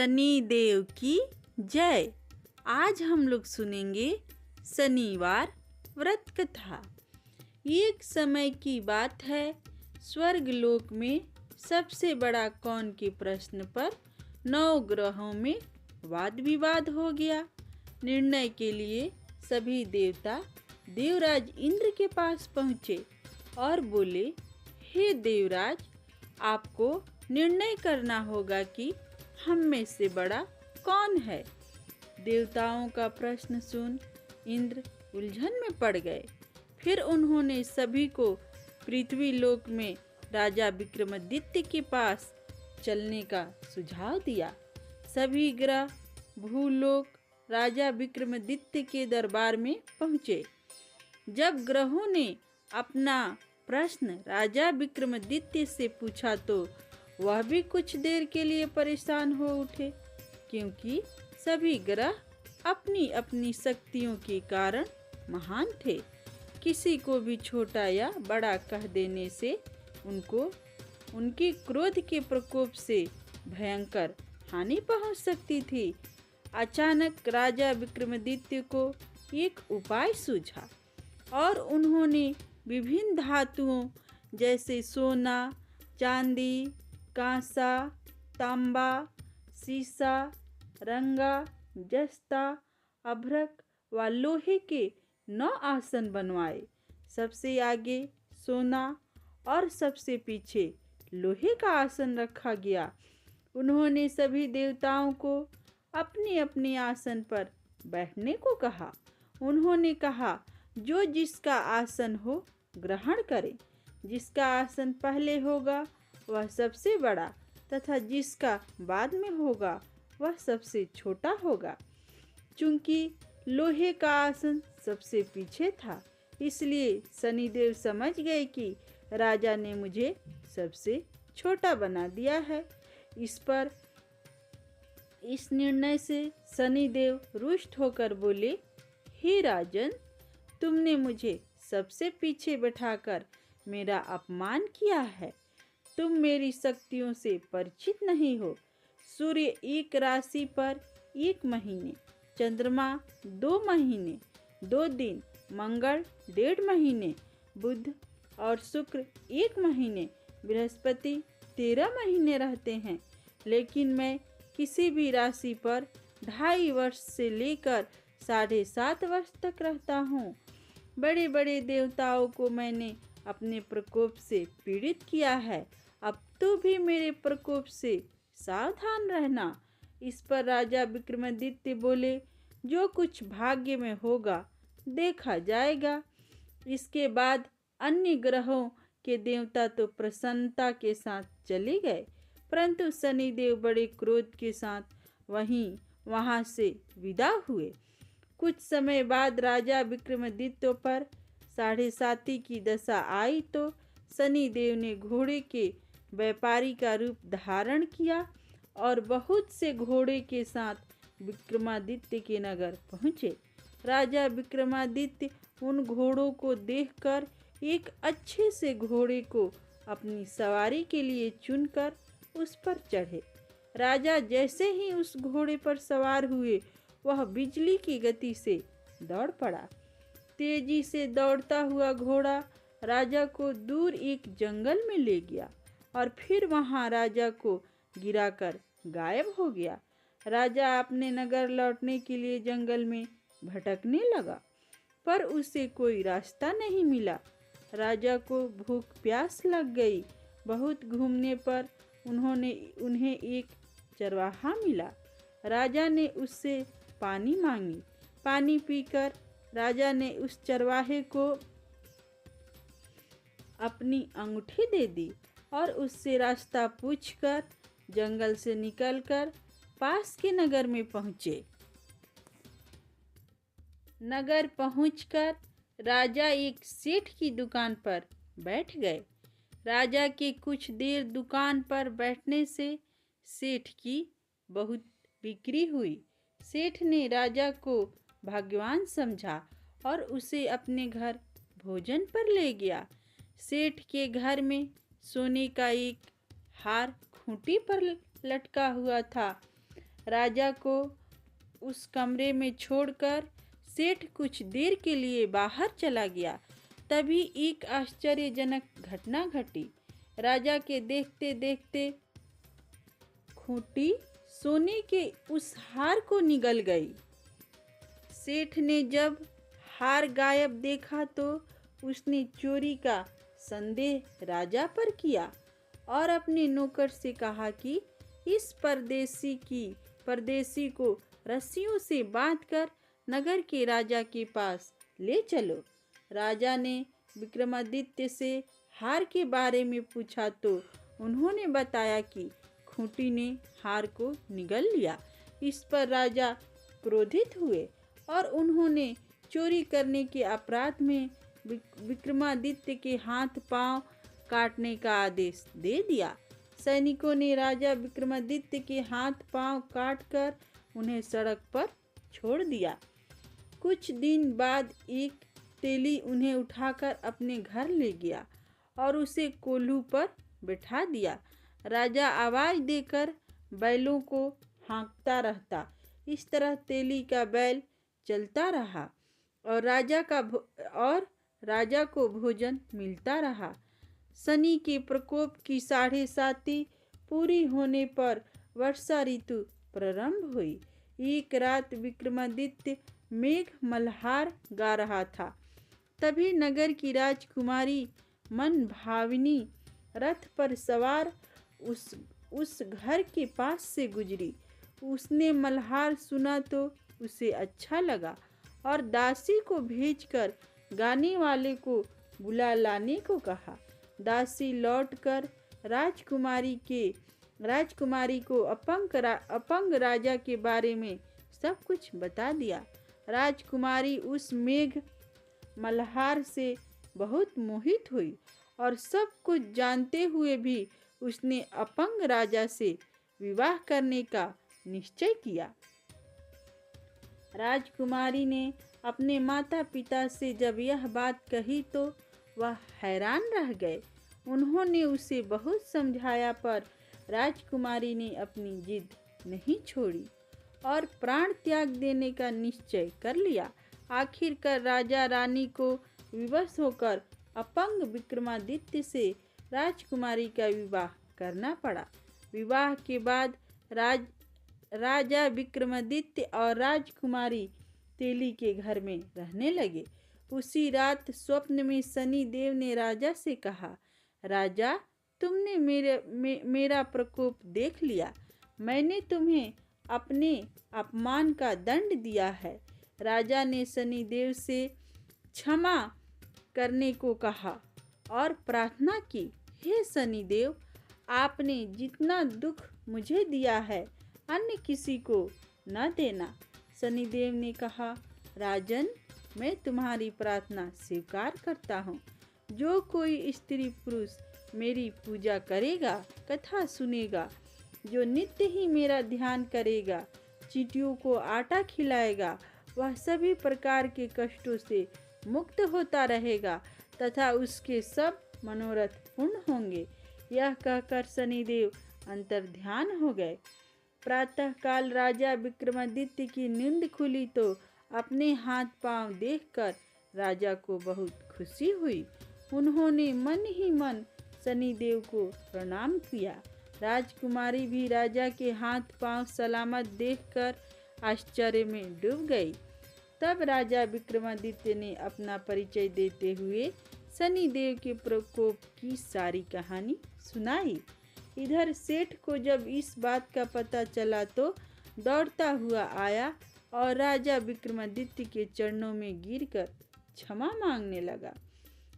शनि देव की जय। आज हम लोग सुनेंगे शनिवार व्रत कथा। एक समय की बात है, स्वर्ग लोक में सबसे बड़ा कौन के प्रश्न पर 9 ग्रहों में वाद विवाद हो गया। निर्णय के लिए सभी देवता देवराज इंद्र के पास पहुँचे और बोले, हे देवराज, आपको निर्णय करना होगा कि हम में से बड़ा कौन है। देवताओं का प्रश्न सुन इंद्र उलझन में पड़ गए। फिर उन्होंने सभी को पृथ्वी लोक में राजा विक्रमादित्य के पास चलने का सुझाव दिया। सभी ग्रह भूलोक राजा विक्रमादित्य के दरबार में पहुँचे। जब ग्रहों ने अपना प्रश्न राजा विक्रमादित्य से पूछा तो वह भी कुछ देर के लिए परेशान हो उठे, क्योंकि सभी ग्रह अपनी अपनी शक्तियों के कारण महान थे। किसी को भी छोटा या बड़ा कह देने से उनको उनके क्रोध के प्रकोप से भयंकर हानि पहुंच सकती थी। अचानक राजा विक्रमादित्य को एक उपाय सूझा और उन्होंने विभिन्न धातुओं जैसे सोना, चांदी, कांसा, तांबा, सीसा, रंगा, जस्ता, अभ्रक व लोहे के 9 आसन बनवाए। सबसे आगे सोना और सबसे पीछे लोहे का आसन रखा गया। उन्होंने सभी देवताओं को अपने अपने आसन पर बैठने को कहा। उन्होंने कहा, जो जिसका आसन हो ग्रहण करे। जिसका आसन पहले होगा वह सबसे बड़ा तथा जिसका बाद में होगा वह सबसे छोटा होगा। चूंकि लोहे का आसन सबसे पीछे था, इसलिए शनिदेव समझ गए कि राजा ने मुझे सबसे छोटा बना दिया है। इस निर्णय से शनिदेव रुष्ट होकर बोले, हे राजन, तुमने मुझे सबसे पीछे बैठाकर मेरा अपमान किया है। तुम मेरी शक्तियों से परिचित नहीं हो। सूर्य एक राशि पर 1 महीने, चंद्रमा 2 महीने 2 दिन, मंगल 1.5 महीने, बुध और शुक्र 1 महीने, बृहस्पति 13 महीने रहते हैं। लेकिन मैं किसी भी राशि पर 2.5 वर्ष से लेकर 7.5 वर्ष तक रहता हूँ। बड़े बड़े देवताओं को मैंने अपने प्रकोप से पीड़ित किया है। अब तो भी मेरे प्रकोप से सावधान रहना। इस पर राजा विक्रमादित्य बोले, जो कुछ भाग्य में होगा देखा जाएगा। इसके बाद अन्य ग्रहों के देवता तो प्रसन्नता के साथ चले गए, परंतु शनिदेव बड़े क्रोध के साथ वहां से विदा हुए। कुछ समय बाद राजा विक्रमादित्य पर 7.5 की दशा आई तो शनिदेव ने घोड़े के व्यापारी का रूप धारण किया और बहुत से घोड़े के साथ विक्रमादित्य के नगर पहुँचे। राजा विक्रमादित्य उन घोड़ों को देखकर एक अच्छे से घोड़े को अपनी सवारी के लिए चुनकर उस पर चढ़े। राजा जैसे ही उस घोड़े पर सवार हुए, वह बिजली की गति से दौड़ पड़ा। तेजी से दौड़ता हुआ घोड़ा राजा को दूर एक जंगल में ले गया और फिर वहां राजा को गिराकर गायब हो गया। राजा अपने नगर लौटने के लिए जंगल में भटकने लगा, पर उसे कोई रास्ता नहीं मिला। राजा को भूख प्यास लग गई। बहुत घूमने पर उन्हें एक चरवाहा मिला। राजा ने उससे पानी मांगी। पानी पीकर राजा ने उस चरवाहे को अपनी अंगूठी दे दी और उससे रास्ता पूछकर जंगल से निकलकर पास के नगर में पहुँचे। नगर पहुंचकर राजा एक सेठ की दुकान पर बैठ गए। राजा के कुछ देर दुकान पर बैठने से सेठ की बहुत बिक्री हुई। सेठ ने राजा को भाग्यवान समझा और उसे अपने घर भोजन पर ले गया। सेठ के घर में सोने का एक हार खूंटी पर लटका हुआ था। राजा को उस कमरे में छोड़कर सेठ कुछ देर के लिए बाहर चला गया। तभी एक आश्चर्यजनक घटना घटी। राजा के देखते देखते खूंटी सोने के उस हार को निगल गई। सेठ ने जब हार गायब देखा तो उसने चोरी का संदेह राजा पर किया और अपने नौकर से कहा कि इस परदेसी को रस्सियों से बांधकर नगर के राजा के पास ले चलो। राजा ने विक्रमादित्य से हार के बारे में पूछा तो उन्होंने बताया कि खूंटी ने हार को निगल लिया। इस पर राजा क्रोधित हुए और उन्होंने चोरी करने के अपराध में विक्रमादित्य के हाथ पांव काटने का आदेश दे दिया। सैनिकों ने राजा विक्रमादित्य के हाथ पांव काटकर उन्हें सड़क पर छोड़ दिया। कुछ दिन बाद एक तेली उन्हें उठाकर अपने घर ले गया और उसे कोल्हू पर बैठा दिया। राजा आवाज देकर बैलों को हाँकता रहता। इस तरह तेली का बैल चलता रहा और राजा को भोजन मिलता रहा। शनि के प्रकोप की 7.5 पूरी होने पर वर्षा ऋतु प्रारंभ हुई। एक रात विक्रमादित्य मेघ मल्हार गा रहा था। तभी नगर की राजकुमारी मन भाविनी रथ पर सवार उस घर के पास से गुजरी। उसने मल्हार सुना तो उसे अच्छा लगा और दासी को भेजकर गाने वाले को बुला लाने को कहा। दासी लौटकर राजकुमारी को अपंग राजा के बारे में सब कुछ बता दिया। राजकुमारी उस मेघ मल्हार से बहुत मोहित हुई और सब कुछ जानते हुए भी उसने अपंग राजा से विवाह करने का निश्चय किया। राजकुमारी ने अपने माता पिता से जब यह बात कही तो वह हैरान रह गए। उन्होंने उसे बहुत समझाया पर राजकुमारी ने अपनी जिद नहीं छोड़ी और प्राण त्याग देने का निश्चय कर लिया। आखिरकार राजा रानी को विवश होकर अपंग विक्रमादित्य से राजकुमारी का विवाह करना पड़ा। विवाह के बाद राजा विक्रमादित्य और राजकुमारी तेली के घर में रहने लगे। उसी रात स्वप्न में शनि देव ने राजा से कहा, राजा, तुमने मेरा प्रकोप देख लिया। मैंने तुम्हें अपने अपमान का दंड दिया है। राजा ने शनि देव से क्षमा करने को कहा और प्रार्थना की, हे शनि देव, आपने जितना दुख मुझे दिया है अन्य किसी को न देना। शनिदेव ने कहा, राजन, मैं तुम्हारी प्रार्थना स्वीकार करता हूँ। जो कोई स्त्री पुरुष मेरी पूजा करेगा, कथा सुनेगा, जो नित्य ही मेरा ध्यान करेगा, चींटियों को आटा खिलाएगा, वह सभी प्रकार के कष्टों से मुक्त होता रहेगा तथा उसके सब मनोरथ पूर्ण होंगे। यह कहकर शनिदेव अंतर्ध्यान हो गए। प्रातःकाल राजा विक्रमादित्य की नींद खुली तो अपने हाथ पांव देखकर राजा को बहुत खुशी हुई। उन्होंने मन ही मन शनिदेव को प्रणाम किया। राजकुमारी भी राजा के हाथ पांव सलामत देखकर आश्चर्य में डूब गई। तब राजा विक्रमादित्य ने अपना परिचय देते हुए शनिदेव के प्रकोप की सारी कहानी सुनाई। इधर सेठ को जब इस बात का पता चला तो दौड़ता हुआ आया और राजा विक्रमादित्य के चरणों में गिरकर क्षमा मांगने लगा।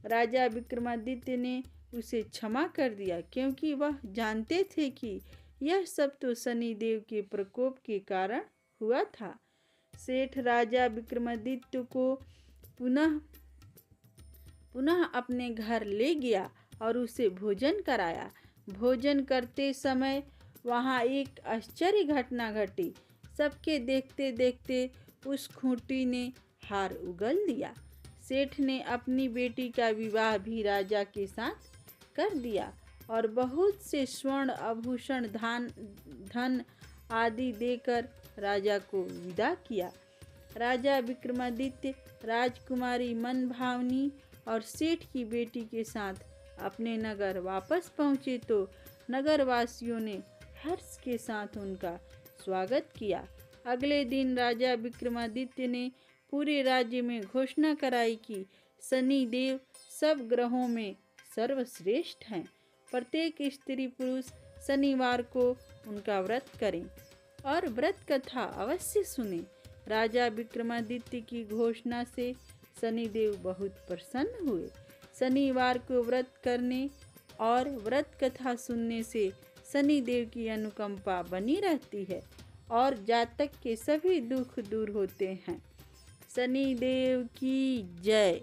राजा विक्रमादित्य ने उसे क्षमा कर दिया क्योंकि वह जानते थे कि यह सब तो शनिदेव के प्रकोप के कारण हुआ था। सेठ राजा विक्रमादित्य को पुनः अपने घर ले गया और उसे भोजन कराया। भोजन करते समय वहाँ एक आश्चर्य घटना घटी। सबके देखते देखते उस खूंटी ने हार उगल दिया। सेठ ने अपनी बेटी का विवाह भी राजा के साथ कर दिया और बहुत से स्वर्ण आभूषण, धन आदि देकर राजा को विदा किया। राजा विक्रमादित्य राजकुमारी मनभावनी और सेठ की बेटी के साथ अपने नगर वापस पहुँचे तो नगरवासियों ने हर्ष के साथ उनका स्वागत किया। अगले दिन राजा विक्रमादित्य ने पूरे राज्य में घोषणा कराई कि शनि देव सब ग्रहों में सर्वश्रेष्ठ हैं। प्रत्येक स्त्री पुरुष शनिवार को उनका व्रत करें और व्रत कथा अवश्य सुने। राजा विक्रमादित्य की घोषणा से शनिदेव बहुत प्रसन्न हुए। शनिवार को व्रत करने और व्रत कथा सुनने से शनिदेव की अनुकंपा बनी रहती है और जातक के सभी दुख दूर होते हैं। शनिदेव की जय।